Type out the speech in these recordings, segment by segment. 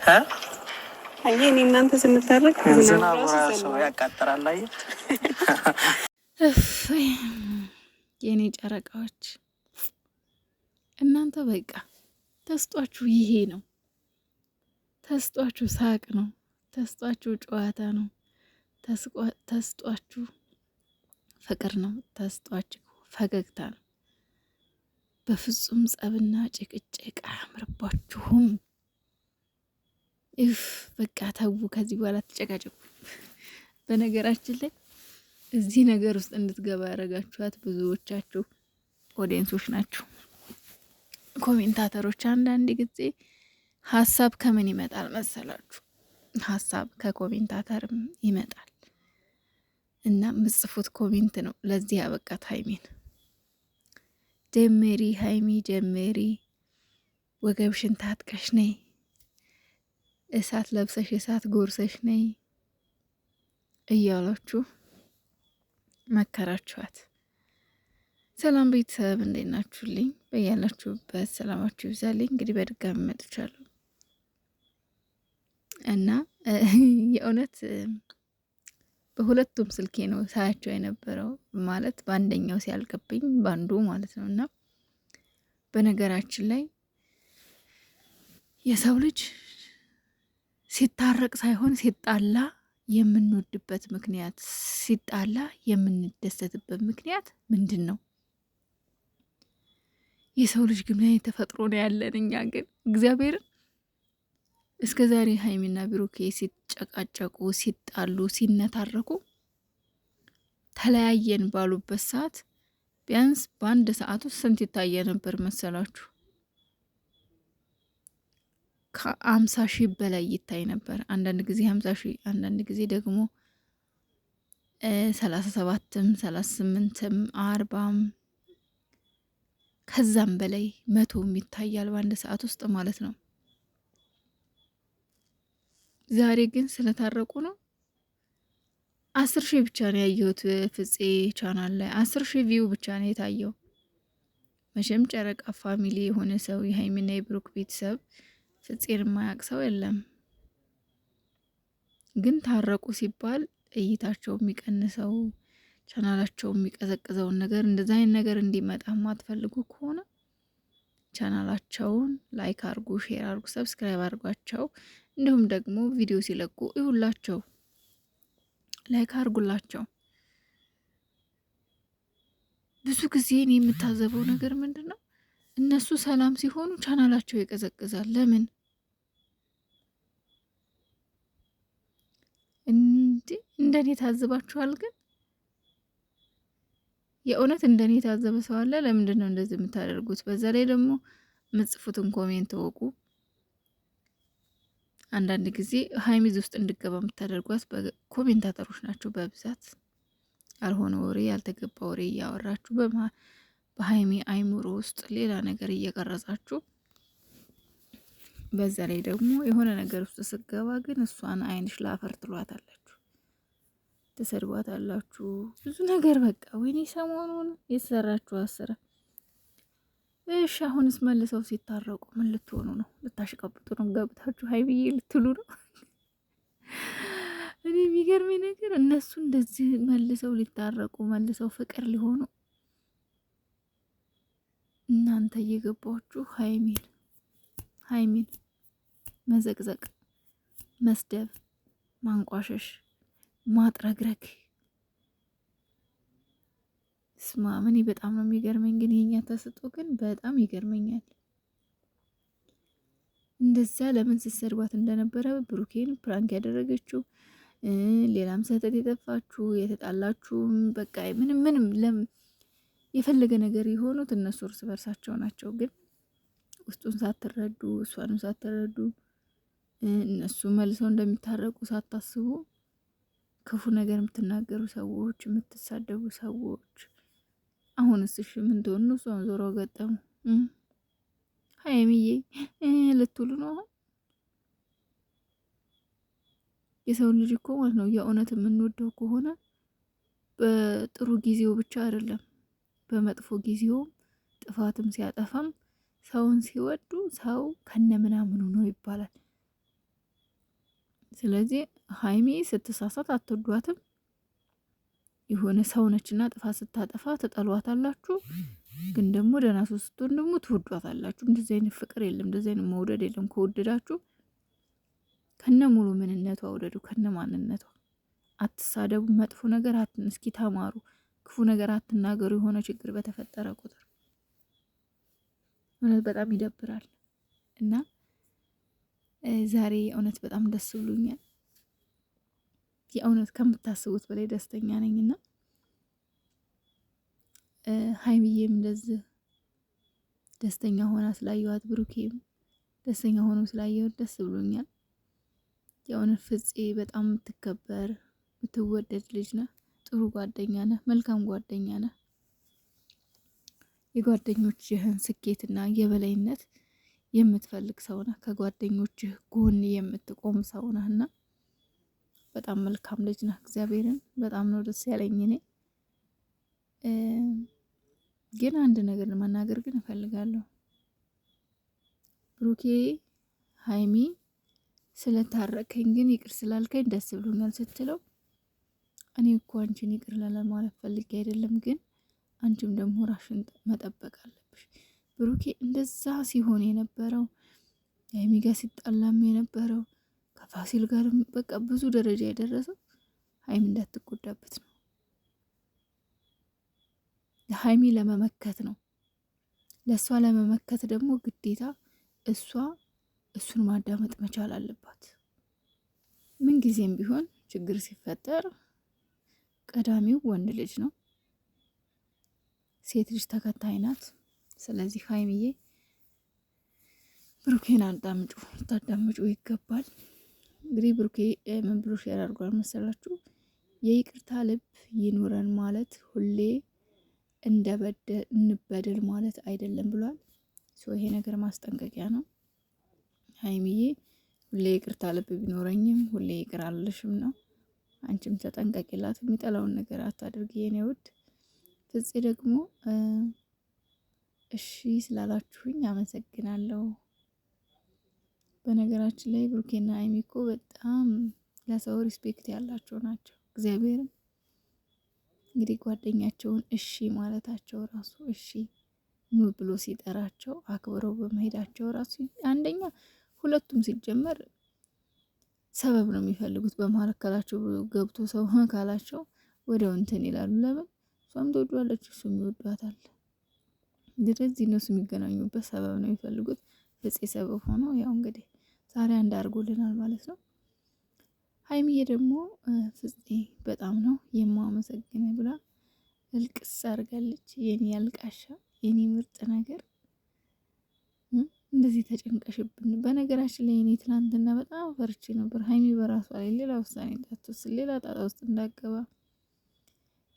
አየ እኔ እናንተ ስንታረቅ ዝናቡ ራሱ ያቃጥራል። አየ የኔ ጨረቃዎች እናንተ በቃ ተስጧችሁ ይሄ ነው። ተስጧችሁ ሳቅ ነው። ተስጧችሁ ጨዋታ ነው። ተስጧችሁ ፍቅር ነው። ተስጧችሁ ፈገግታ ነው። በፍጹም ጸብና ጭቅጭቅ አያምርባችሁም። በቃ ተው፣ ከዚህ በኋላ ተጨቃጨቁ። በነገራችን ላይ እዚህ ነገር ውስጥ እንድትገባ ያደረጋችኋት ብዙዎቻችሁ ኦዲየንሶች ናችሁ፣ ኮሜንታተሮች። አንዳንድ ጊዜ ሀሳብ ከምን ይመጣል መሰላችሁ? ሀሳብ ከኮሜንታተርም ይመጣል እና ምጽፉት ኮሜንት ነው ለዚህ ያበቃት ሀይሚን። ጀሜሪ ሀይሚ ጀሜሪ፣ ወገብሽን ታጥቀሽ ነይ፣ እሳት ለብሰሽ እሳት ጎርሰሽ ነይ እያላችሁ መከራችኋት። ሰላም ቤተሰብ እንዴት ናችሁልኝ? በያላችሁበት ሰላማችሁ ይብዛልኝ። እንግዲህ በድጋሚ መጥቻለሁ እና የእውነት በሁለቱም ስልኬ ነው ሳያቸው የነበረው፣ ማለት በአንደኛው ሲያልቅብኝ ባንዱ ማለት ነው። እና በነገራችን ላይ የሰው ልጅ ሲታረቅ ሳይሆን ሲጣላ የምንወድበት ምክንያት፣ ሲጣላ የምንደሰትበት ምክንያት ምንድን ነው? የሰው ልጅ ግን ምን ተፈጥሮ ነው ያለን? እኛ ግን እግዚአብሔርን እስከ ዛሬ ሀይሚና ብሩኬ ሲጨቃጨቁ፣ ሲጣሉ፣ ሲነታረኩ ተለያየን ባሉበት ሰዓት ቢያንስ በአንድ ሰዓት ውስጥ ስንት ይታየ ነበር መሰላችሁ? ከ50 ሺህ በላይ ይታይ ነበር። አንዳንድ ጊዜ 50 ሺህ፣ አንዳንድ ጊዜ ደግሞ 37ም 38ም 40ም ከዛም በላይ 100ም ይታያል በአንድ ሰዓት ውስጥ ማለት ነው። ዛሬ ግን ስለታረቁ ነው 10 ሺህ ብቻ ነው ያየሁት ፍፄ ቻናል ላይ 10 ሺህ ቪው ብቻ ነው የታየው። መቼም ጨረቃ ፋሚሊ የሆነ ሰው የሀይሚና የብሩክ ቤተሰብ ፍፄን የማያውቅ ሰው የለም። ግን ታረቁ ሲባል እይታቸው የሚቀንሰው፣ ቻናላቸው የሚቀዘቅዘውን ነገር፣ እንደዛ አይነት ነገር እንዲመጣ ማትፈልጉ ከሆነ ቻናላቸውን ላይክ አርጉ፣ ሼር አርጉ፣ ሰብስክራይብ አርጓቸው። እንዲሁም ደግሞ ቪዲዮ ሲለቁ ይሁላቸው፣ ላይክ አርጉላቸው። ብዙ ጊዜ እኔ የምታዘበው ነገር ምንድን ነው? እነሱ ሰላም ሲሆኑ ቻናላቸው ይቀዘቅዛል። ለምን? እንደኔ ታዝባችኋል? ግን የእውነት እንደኔ የታዘበ ሰው አለ? ለምንድን ነው እንደዚህ የምታደርጉት? በዛ ላይ ደግሞ ምጽፉትን ኮሜንት ወቁ። አንዳንድ ጊዜ ሀይሚዝ ውስጥ እንድገባ የምታደርጓት ኮሜንታተሮች ናቸው በብዛት። ያልሆነ ወሬ፣ ያልተገባ ወሬ እያወራችሁ በሀይሚ አይምሮ ውስጥ ሌላ ነገር እየቀረጻችሁ፣ በዛ ላይ ደግሞ የሆነ ነገር ውስጥ ስገባ ግን እሷን አይንሽ ላፈር ትሏታላችሁ፣ ትሰድቧታላችሁ፣ ብዙ ነገር በቃ። ወይኔ ሰሞኑን የተሰራችሁ አስረ። እሺ አሁንስ መልሰው ሲታረቁ ምን ልትሆኑ ነው? ልታሽቀብጡ ነው? ገብታችሁ ሀይሚዬ ልትሉ ነው? እኔ የሚገርመኝ ነገር እነሱ እንደዚህ መልሰው ሊታረቁ፣ መልሰው ፍቅር ሊሆኑ፣ እናንተ እየገባችሁ ሀይሚን መዘቅዘቅ፣ መስደብ፣ ማንቋሸሽ፣ ማጥረግረግ። ስማ ምን በጣም ነው የሚገርመኝ። ግን የኛ ተስጦ ግን በጣም ይገርመኛል። እንደዛ ለምን ስትሰድቧት እንደነበረ ብሩኬን ፕራንክ ያደረገችው፣ ሌላም ስህተት የጠፋችሁ የተጣላችሁም፣ በቃ ምንም የፈለገ ነገር የሆኑት እነሱ እርስ በርሳቸው ናቸው። ግን ውስጡን ሳትረዱ፣ እሷንም ሳትረዱ፣ እነሱ መልሰው እንደሚታረቁ ሳታስቡ ክፉ ነገር የምትናገሩ ሰዎች፣ የምትሳደቡ ሰዎች፣ አሁንስ እሺ ምን ትሆኑ? እሷን ዞሮ ገጠሙ ሀይሚዬ ልትሉ ነው። አሁን የሰው ልጅ እኮ ማለት ነው የእውነት የምንወደው ከሆነ በጥሩ ጊዜው ብቻ አይደለም፣ በመጥፎ ጊዜውም ጥፋትም ሲያጠፋም ሰውን ሲወዱ ሰው ከነ ምናምኑ ነው ይባላል። ስለዚህ ሀይሚ ስትሳሳት አትወዷትም። የሆነ ሰው ነችና ጥፋት ስታጠፋ ትጠሏታላችሁ። ግን ደግሞ ደህና ሰው ስትሆን ደግሞ ትወዷታላችሁ። እንደዚህ አይነት ፍቅር የለም፣ እንደዚህ አይነት መውደድ የለም። ከወደዳችሁ ከነ ሙሉ ምንነቷ ውደዱ፣ ከነ ማንነቷ። አትሳደቡ፣ መጥፎ ነገር እስኪ ተማሩ፣ ክፉ ነገር አትናገሩ። የሆነ ችግር በተፈጠረ ቁጥር እውነት በጣም ይደብራል። እና ዛሬ እውነት በጣም ደስ ብሎኛል። የእውነት ከምታስቡት በላይ ደስተኛ ነኝና ሀይሚዬም እንደዚህ ደስተኛ ሆና ስላየዋት፣ ብሩኬም ደስተኛ ሆኖ ስላየዋት ደስ ብሎኛል። የእውነት ፍፄ በጣም የምትከበር የምትወደድ ልጅ ነህ። ጥሩ ጓደኛ ነህ። መልካም ጓደኛ ነህ። የጓደኞችህን ስኬትና የበላይነት የምትፈልግ ሰው ነህ። ከጓደኞችህ ጎን የምትቆም ሰው ነህና በጣም መልካም ልጅ ነህ። እግዚአብሔርን በጣም ነው ደስ ያለኝ። እኔ ግን አንድ ነገር ለመናገር ግን እፈልጋለሁ። ብሩኬ ሀይሚ ስለታረቀኝ ግን ይቅር ስላልከኝ ደስ ብሎኛል ስትለው እኔ እኮ አንቺን ይቅር ለማለት ፈልጌ አይደለም፣ ግን አንቺም ደግሞ ራሽን መጠበቅ አለብሽ። ብሩኬ እንደዛ ሲሆን የነበረው ሀይሚ ጋር ሲጣላም የነበረው ከፋሲል ጋርም በቃ ብዙ ደረጃ የደረሰው ሀይሚ እንዳትጎዳበት ነው። ለሀይሚ ለመመከት ነው። ለእሷ ለመመከት ደግሞ ግዴታ እሷ እሱን ማዳመጥ መቻል አለባት። ምን ጊዜም ቢሆን ችግር ሲፈጠር ቀዳሚው ወንድ ልጅ ነው። ሴት ልጅ ተከታይ ናት። ስለዚህ ሀይሚዬ ብሩኬን ታዳምጩ ይገባል። እንግዲህ ብሩኬ ምን ብሎ ሼር አድርጓል መሰላችሁ? የይቅርታ ልብ ይኑረን ማለት ሁሌ እንበደል ማለት አይደለም ብሏል። ይሄ ነገር ማስጠንቀቂያ ነው። ሀይሚዬ ሁሌ ይቅርታ ልብ ቢኖረኝም ሁሌ ይቅር አልልሽም ነው። አንቺም ተጠንቀቂላት፣ የሚጠላውን ነገር አታድርጊ የኔ ውድ። ፍፄ ደግሞ እሺ ስላላችሁኝ አመሰግናለሁ። በነገራችን ላይ ብሩኬና ሀይሚ እኮ በጣም ለሰው ሪስፔክት ያላቸው ናቸው። እግዚአብሔርም እንግዲህ ጓደኛቸውን እሺ ማለታቸው ራሱ እሺ ኑ ብሎ ሲጠራቸው አክብረው በመሄዳቸው ራሱ አንደኛ፣ ሁለቱም ሲጀመር ሰበብ ነው የሚፈልጉት። በመካከላቸው ገብቶ ሰው ካላቸው ወዲያው እንትን ይላሉ። ለምን? እሷም ትወዷለች፣ እሱም ይወዷታል። እንደዚህ እነሱ የሚገናኙበት ሰበብ ነው የሚፈልጉት። ፍፄ ሰበብ ሆኖ ያው እንግዲህ ዛሬ አንድ አድርጎልናል ማለት ነው። ሀይሚዬ ደግሞ ፍፄ በጣም ነው የማመሰግነ ብላ እልቅስ አድርጋለች። የኔ አልቃሻ፣ የኔ ምርጥ ነገር እንደዚህ ተጨንቀሽብን። በነገራችን ላይ እኔ ትናንትና በጣም ፈርቼ ነበር ሀይሚ በራሷ ላይ ሌላ ውሳኔ እንዳትወስድ፣ ሌላ ጣጣ ውስጥ እንዳገባ።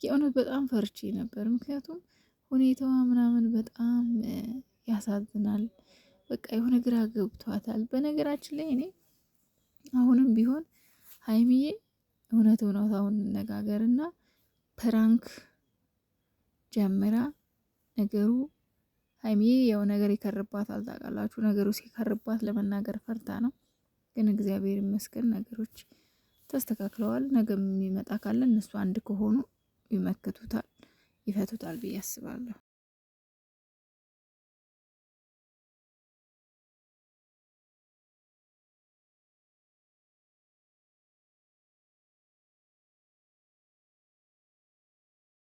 የእውነት በጣም ፈርቼ ነበር። ምክንያቱም ሁኔታዋ ምናምን በጣም ያሳዝናል። በቃ የሆነ ግራ ገብቷታል። በነገራችን ላይ እኔ አሁንም ቢሆን ሀይሚዬ እውነታውን እንነጋገርና ፕራንክ ጀምራ ነገሩ ሀይሚዬ ያው ነገር ይከርባታል። ታውቃላችሁ፣ ነገሩ ሲከርባት ለመናገር ፈርታ ነው። ግን እግዚአብሔር ይመስገን ነገሮች ተስተካክለዋል። ነገ የሚመጣ ካለ እነሱ አንድ ከሆኑ ይመክቱታል፣ ይፈቱታል ብዬ አስባለሁ።